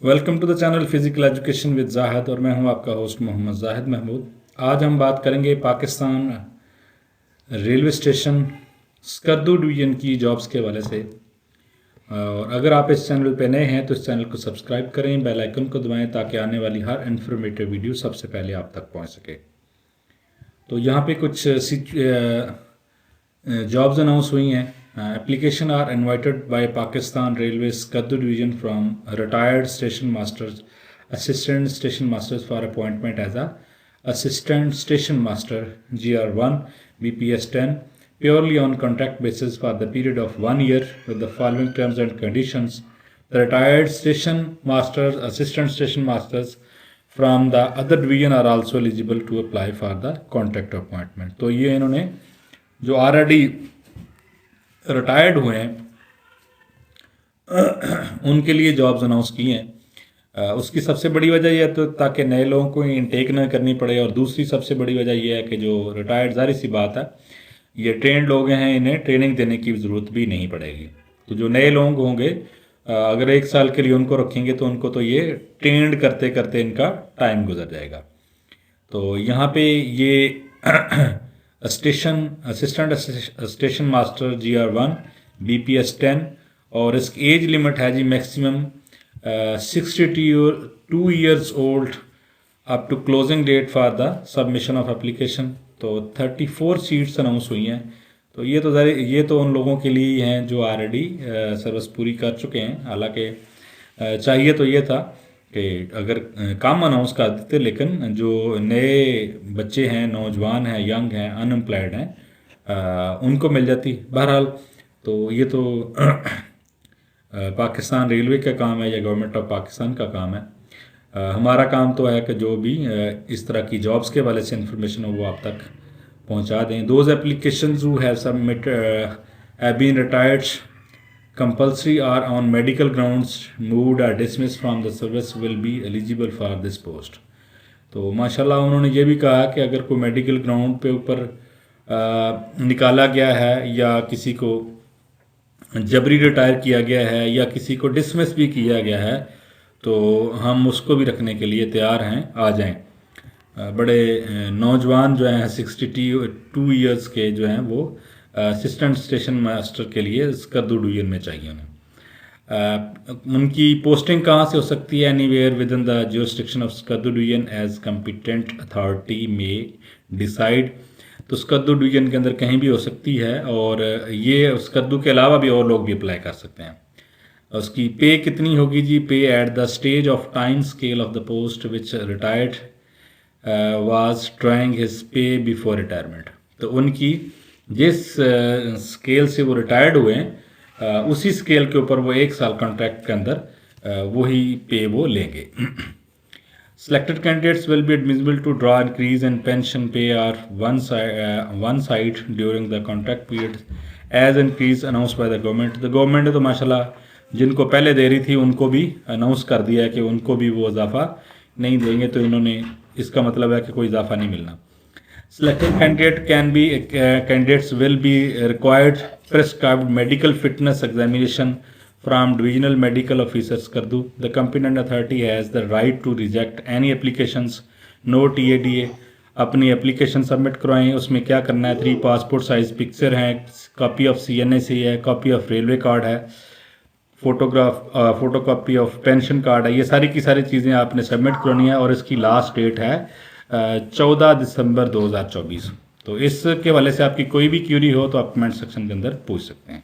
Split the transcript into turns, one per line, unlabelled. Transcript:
Welcome to the channel physical education with Zahid और मैं हूं आपका होस्ट मोहम्मद जाहिद महमूद। आज हम बात करेंगे Pakistan railway station Skardu division की जॉब्स के हवाले से। और अगर आप इस चैनल पे नए हैं तो इस चैनल को सब्सक्राइब करें, बेल आइकन को दबाएं ताकि आने वाली हर इन्फॉर्मेटिव वीडियो सबसे पहले आप तक पहुंच सके। तो यहाँ पे कुछ जॉब्स अनाउंस हुई हैं। Application are invited by Pakistan Railways Kaddu Division from retired station masters, assistant station masters for appointment as a assistant station master GR1 BPS 10 purely on contract basis for the period of 1 year with the following terms and conditions. The retired station masters, assistant station masters from the other division are also eligible to apply for the contract appointment. तो ये इन्होंने जो already retired हुए हैं उनके लिए jobs announce की हैं। उसकी सबसे बड़ी वजह यह है तो ताकि नए लोगों को इनटेक न करनी पड़े, और दूसरी सबसे बड़ी वजह यह है कि जो रिटायर्ड, जाहिर सी बात है ये ट्रेंड लोग हैं, इन्हें ट्रेनिंग देने की ज़रूरत भी नहीं पड़ेगी। तो जो नए लोग होंगे अगर 1 साल के लिए उनको रखेंगे तो उनको तो ये ट्रेंड करते करते इनका टाइम गुजर जाएगा। तो यहाँ पे ये station assistant station master GR1 BPS 10 और इसकी एज लिमिट है जी maximum 62 years old up to closing date for the submission of application. तो 34 सीट्स अनाउंस हुई हैं। तो ये तो उन लोगों के लिए ही हैं जो ऑलरेडी सर्विस पूरी कर चुके हैं। हालांकि चाहिए तो ये था कि अगर काम अनाउंस कर देते, लेकिन जो नए बच्चे हैं, नौजवान हैं, यंग हैं, अनएम्प्लॉयड हैं, उनको मिल जाती। बहरहाल तो ये तो पाकिस्तान रेलवे का काम है या गवर्नमेंट ऑफ पाकिस्तान का काम है। हमारा काम तो है कि जो भी इस तरह की जॉब्स के वाले से इंफॉर्मेशन हो वो आप तक पहुंचा दें। Those applications who have submit have been retired compulsory or on medical grounds moved or dismissed from the service will be eligible for this post। तो माशाल्लाह उन्होंने ये भी कहा कि अगर कोई मेडिकल ग्राउंड पे ऊपर निकाला गया है या किसी को जबरी रिटायर किया गया है या किसी को डिसमिस भी किया गया है तो हम उसको भी रखने के लिए तैयार हैं, आ जाएं। बड़े नौजवान जो हैं 62 ईयर्स के जो हैं वो असिस्टेंट स्टेशन मास्टर के लिए स्कर्दू डिवीजन में चाहिए उन्हें। उनकी पोस्टिंग कहाँ से हो सकती है? Anywhere within the jurisdiction of Skardu division as competent authority may decide. तो स्कर्दू डिवीजन के अंदर कहीं भी हो सकती है, और ये स्कर्दू के अलावा भी और लोग भी अप्लाई कर सकते हैं। उसकी पे कितनी होगी जी? पे at the stage of time scale of the post which retired was trying his pay before retirement. तो उनकी जिस स्केल से वो रिटायर्ड हुए हैं उसी स्केल के ऊपर वो 1 साल कॉन्ट्रैक्ट के अंदर वही पे वो लेंगे। Selected candidates will be admissible to draw increase in pension pay or one side during the contract period as increase announced by the government। The government ने तो माशाल्लाह जिनको पहले दे रही थी उनको भी अनाउंस कर दिया है कि उनको भी वो इजाफा नहीं देंगे। तो इन्होंने, इसका मतलब है कि कोई इजाफा नहीं मिलना। Selected candidates will be required prescribed medical fitness examination from divisional medical officers Skardu। The competent authority has the right to reject any applications। No TADA। अपनी एप्लीकेशन सबमिट करवाएं। उसमें क्या करना है? 3 पासपोर्ट साइज पिक्चर हैं, copy of CNA है, copy of railway card है, photocopy of pension card है। ये सारी की सारी चीज़ें आपने सबमिट करवानी है और इसकी लास्ट डेट है 14 दिसंबर 2024। तो इसके हवाले से आपकी कोई भी क्यूरी हो तो आप कमेंट सेक्शन के अंदर पूछ सकते हैं।